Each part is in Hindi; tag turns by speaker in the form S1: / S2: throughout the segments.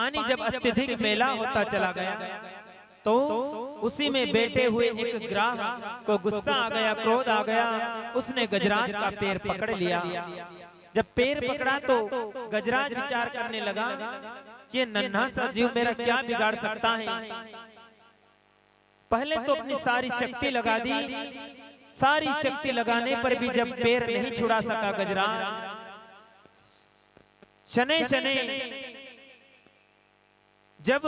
S1: पानी जब अत्यधिक मेला होता चला गया तो उसी में बैठे हुए एक ग्राह को गुस्सा आ गया, क्रोध आ गया, उसने गजराज का पैर पकड़ लिया। जब पैर पकड़ा तो गजराज विचार करने लगा कि ये नन्हा सा जीव मेरा क्या बिगाड़ सकता है। पहले तो अपनी सारी शक्ति लगा दी, सारी शक्ति लगाने पर भी जब पैर नहीं छुड़ा सका गजराज, शनै शनै जब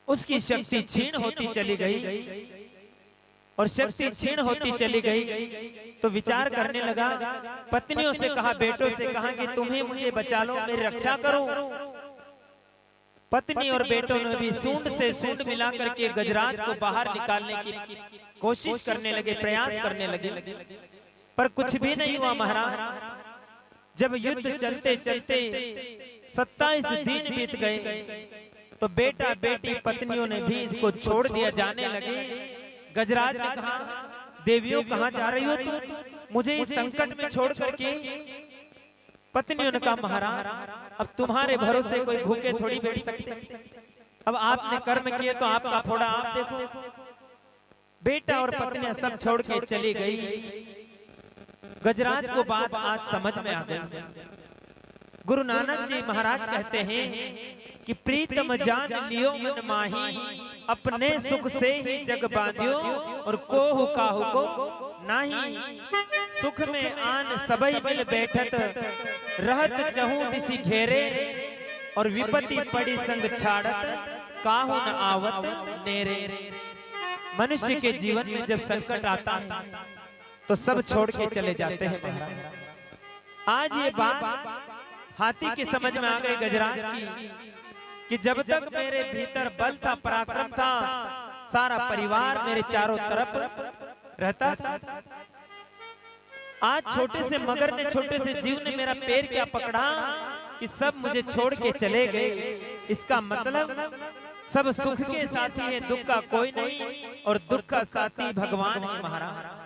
S1: उसकी शक्ति क्षीण होती चली गई और शक्ति क्षीण होती चली गई तो विचार करने लगा, पत्नियों से कहा, बेटों से कहा कि तुम्हें मुझे बचा लो, मेरी रक्षा करो। पत्नी और बेटों ने भी सूंड से सूंड मिला करके गजराज को बाहर निकालने की कोशिश करने लगे, प्रयास करने लगे, पर कुछ भी नहीं हुआ महाराज। जब युद्ध चलते चलते 27 दिन बीत गए तो बेटा बेटी पत्नियों ने भी इसको छोड़ दिया, जाने लगे। गजराज ने कहा, देवियों कहाँ जा रही हो तुम, मुझे इस संकट में छोड़ करके। पत्नियों ने कहा, महाराज अब तुम्हारे भरोसे कोई भूखे थोड़ी बैठ सकते, अब आपने कर्म किए तो आपका फोड़ा आप देखो। बेटा और पत्नियां सब छोड़ के चली गई। गजराज को बात आज समझ में आ गई। गुरु नानक जी महाराज कहते हैं कि प्रीतम जान लियो मन माही, अपने सुख से ही जग बांधियो और कोहु काहु को नाही। सुख में आन सबई मिल बैठत, रहत चहु दिसी घेरे, और विपत्ति पड़ी संग छाड़त, काहु न आवत नेरे। मनुष्य के जीवन में जब संकट आता है तो सब छोड़ के चले जाते हैं महाराज। आज ये बात हाथी की समझ में आ गई गजराज की कि जब तक मेरे भीतर बल था, पराक्रम था, सारा परिवार मेरे चारों तरफ रहता था। आज छोटे से मगर ने, छोटे से जीव ने मेरा पैर क्या पकड़ा कि सब मुझे छोड़ के चले गए। इसका मतलब सब सुख के साथी है, दुख का कोई नहीं, और दुख का साथी भगवान है महाराज।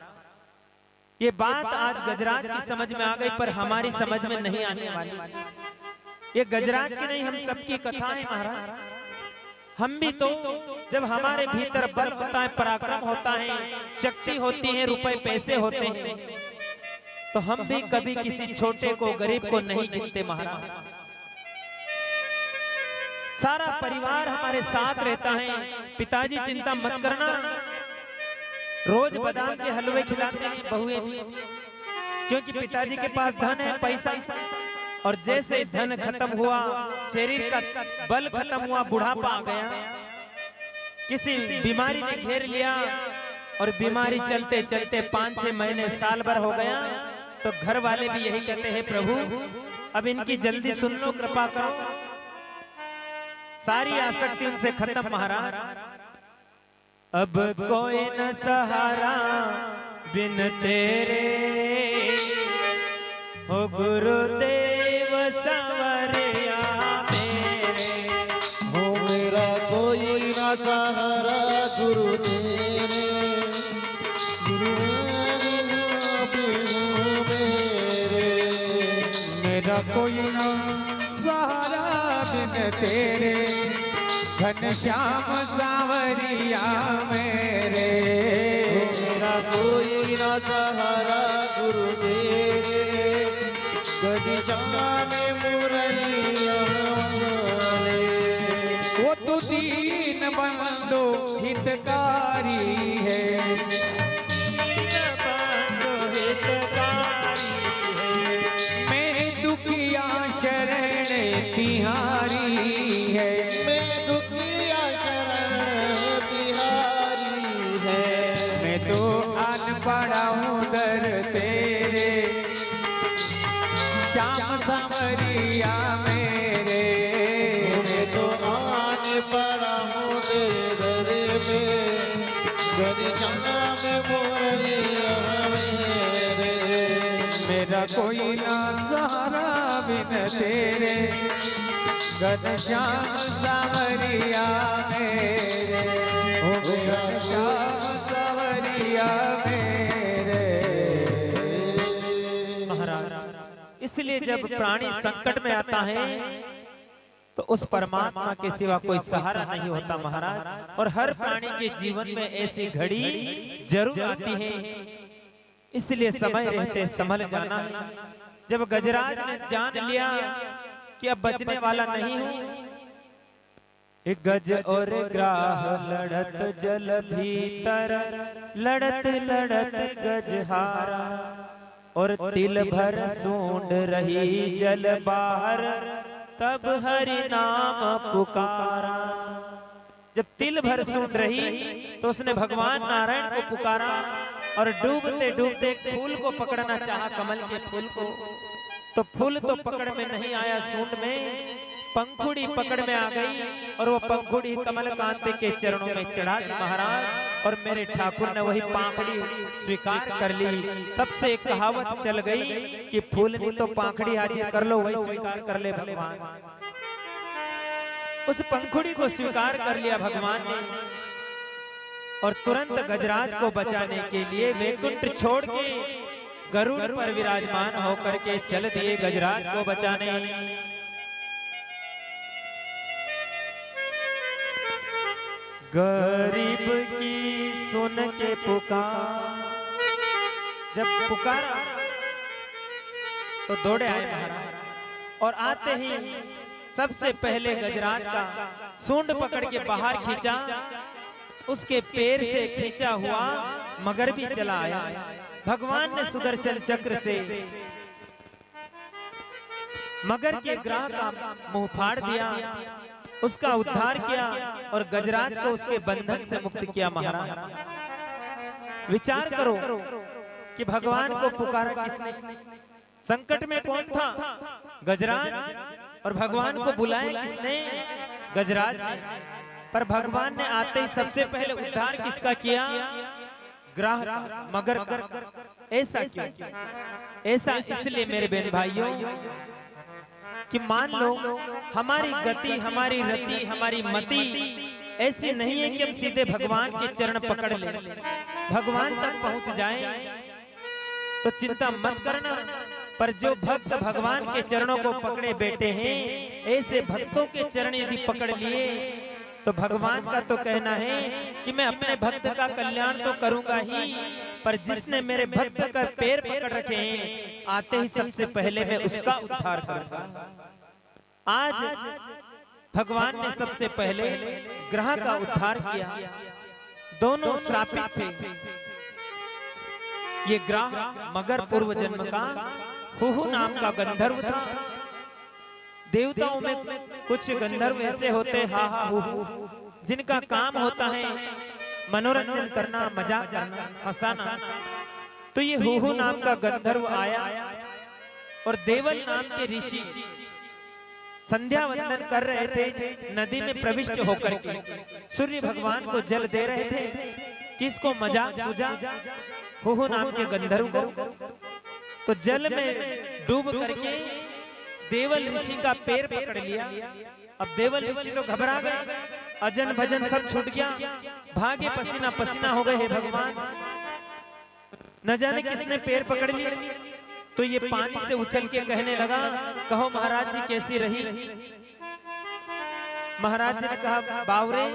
S1: ये बात आज गजराज की समझ में आ गई, पर हमारी समझ में नहीं आने वाली। ये गजराज की नहीं, हम सबकी कथा है महाराज। हम भी तो जब हमारे भीतर बल होता है, पराक्रम होता है, शक्ति होती है, रुपए पैसे होते हैं, तो हम भी कभी किसी छोटे को, गरीब को नहीं गिनते महाराज। सारा परिवार हमारे साथ रहता है। पिताजी चिंता मत करना, रोज बादाम के हलवे खिलाते हैं बहुएं, क्योंकि पिताजी के पास धन है, पैसा, और जैसे धन खत्म हुआ, शरीर का बल खत्म हुआ, बुढ़ापा आ गया, किसी बीमारी ने घेर लिया, और बीमारी चलते चलते 5-6 महीने, साल भर हो गया, तो घर वाले भी यही कहते हैं, प्रभु अब इनकी जल्दी सुन लो, कृपा करो। सारी आसक्ति उनसे खत्म महाराज। अब कोई न सहारा बिन तेरे, हो गुरुदेव संवरिया मेरे।
S2: हो मेरा कोई न सहारा गुरु तेरे,
S3: मेरा कोई न सहारा बिन तेरे, घनश्याम सांवरिया मेरे।
S2: मेरा कोई न सहारा गुरु तेरे, घनश्याम मुरलिया वाले।
S3: वो तो दीन बंधु हितकारी है,
S1: दीन बंधु हितकारी है,
S3: मैं दुखिया शरण तिहारी है,
S2: मैं दुखिया शरण तिहारी है।
S3: मैं तो अनपढ़ा हूँ दर तेरे, श्याम सांवरिया मेरे।
S2: मैं तो आने पड़ा हूँ तेरे दर में, घनश्याम मुरलिया मेरे।
S3: मेरा कोई ना सहारा बिन तेरे, घनश्याम सांवरिया मेरे। ओ घनश्याम सांवरिया मेरे।
S1: महाराज इसलिए जब प्राणी संकट में आता है तो उस परमात्मा के सिवा कोई सहारा नहीं होता महाराज। और हर प्राणी के जीवन में ऐसी घड़ी जरूर आती है, इसलिए समय रहते संभल जाना है। जब गजराज ने जान लिया कि अब बचने वाला नहीं हूं, एक गज और ग्राह लड़त जल भीतर, लड़त लड़त गज हारा, और तिल भर सूंड रही जल बाहर, तब हरि नाम पुकारा। जब तिल भर सूंड रही तो उसने भगवान नारायण को पुकारा, और डूबते डूबते फूल को पकड़ना चाहा, कमल के फूल को, तो फूल तो पकड़ में नहीं आया, सूंड में पंखुड़ी पकड़ में आ गई, और वो पंखुड़ी कमल कांत के चरणों में चढ़ा दी महाराज। और मेरे ठाकुर ने वही पाखड़ी स्वीकार कर ली। तब से एक कहावत चल गई कि फूल नहीं तो पाखड़ी हाजिर कर लो, वही स्वीकार कर ले भगवान। उस पंखुड़ी को स्वीकार कर लिया भगवान ने, और तुरंत गजराज को बचाने के लिए वैकुंठ छोड़ के गरुड़ पर विराजमान होकर के चल दिए गजराज को बचाने। गरीब की सुन के पुकार, जब पुकारा तो दौड़े आए महाराज, और आते ही सबसे पहले गजराज का सूंड पकड़ के बाहर खींचा। उसके पैर से खींचा हुआ मगर भी चला आया। भगवान ने सुदर्शन चक्र से मगर के ग्राह का मुंह फाड़ दिया, उसका उद्धार किया, और गजराज को उसके बंधन से मुक्त किया महाराज। विचार करो कि भगवान को पुकारा किसने? संकट में कौन था? गजराज। और भगवान को बुलाया किसने? गजराज ने। पर भगवान ने आते ही सबसे पहले उद्धार किसका किया? ग्राह मगर का। ऐसा क्यों? ऐसा इसलिए मेरे बहन भाइयों कि मान लो हमारी गति, हमारी रति, हमारी मति ऐसी नहीं है कि हम सीधे भगवान के चरण पकड़ लें, भगवान तक पहुंच जाएं, तो चिंता मत करना। पर जो भक्त भगवान के चरणों को पकड़े बैठे हैं, ऐसे भक्तों के चरण यदि पकड़ लिए तो भगवान का तो कहना है कि मैं अपने भक्त का कल्याण तो करूंगा ही, पर जिसने मेरे भक्त का पैर पकड़ रखे हैं, आते ही सबसे पहले मैं उसका उद्धार करूंगा। आज भगवान ने सबसे पहले ग्रह का उद्धार किया। दोनों श्रापित थे। ये ग्रह मगर पूर्व जन्म का हुहु नाम का गंधर्व था। देवताओं में कुछ गंधर्व ऐसे होते हा हा हुहु, जिनका काम होता है मनोरंजन करना, मजाक करना, हंसाना। तो ये हुहु नाम का गंधर्व आया और देवल नाम के ऋषि संध्या वंदन कर रहे थे नदी में प्रविष्ट होकर के। सूर्य भगवान को जल दे रहे थे। किसको मजाक सूझा? हुहु नाम के गंधर्व को। तो जल में डूब करके देवल ऋषि का पैर पकड़ लिया। अब देवल ऋषि तो घबरा गए, अजन भजन सब छूट गया, भागे पसीना पसीना हो गए। हे भगवान, न जाने किसने पैर पकड़ लिया। तो ये पानी से उछल के कहने लगा, कहो महाराज जी कैसी रही? महाराज जी ने कहा, बावरे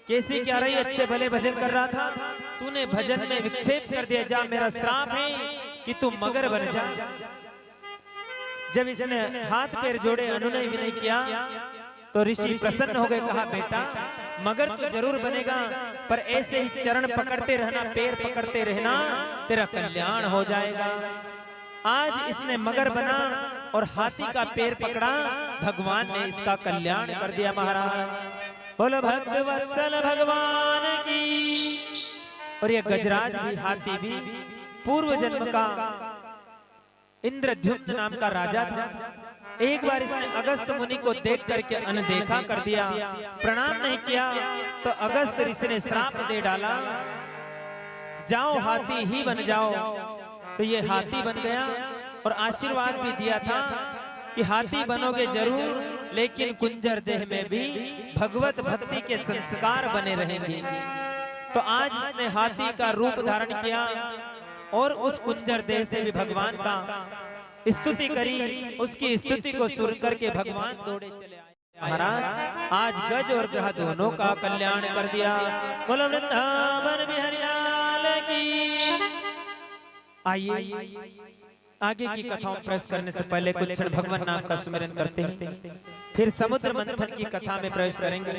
S1: कैसी क्या रही? अच्छे भले भजन कर रहा था, तूने भजन में विक्षेप कर दिया। जा, मेरा श्राप है कि तू मगर बन जा। जब इसने हाथ पैर जोड़े, अनुनय विनय किया, तो ऋषि प्रसन्न हो गए। कहा, बेटा मगर तो जरूर बनेगा, पर ऐसे ही चरण पकड़ते रहना, पैर पकड़ते रहना, तेरा कल्याण हो जाएगा। आज इसने मगर बना और हाथी का पैर पकड़ा, भगवान ने इसका कल्याण कर दिया। महाराज बोलो भक्त वत्सल भगवान की। और ये गजराज भी, हाथी भी पूर्व जन्म का इंद्रद्युम्न नाम का राजा था। एक बार इसने अगस्त मुनि को देख करके अनदेखा कर दिया, प्रणाम नहीं किया, तो अगस्त ऋषि ने श्राप दे डाला, जाओ हाथी ही बन जाओ। तो ये हाथी बन गया और आशीर्वाद भी दिया था कि हाथी बनोगे जरूर, लेकिन कुंजर देह में भी भगवत भक्ति के संस्कार बने रहेंगे। तो आज इसने हाथी का रूप धारण किया और उस कुंजर देह से भी भगवान का स्तुति करी। उसकी स्तुति को सुन करके भगवान दौड़े चले आए। महाराज आज गज और ग्रह दोनों का कल्याण कर दिया। बोलो वृंदावन बिहारी लाल की। आइए आगे की कथाओं प्रवेश करने से पहले कुछ क्षण भगवान नाम का सुमिरन करते हैं, फिर समुद्र मंथन की कथा में प्रवेश करेंगे।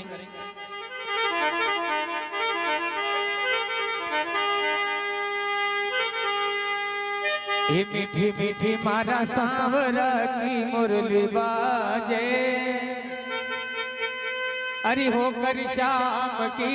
S3: ये मीठी मीठी मारा सांवरा की मुरली बाजे, अरे होकर शाम की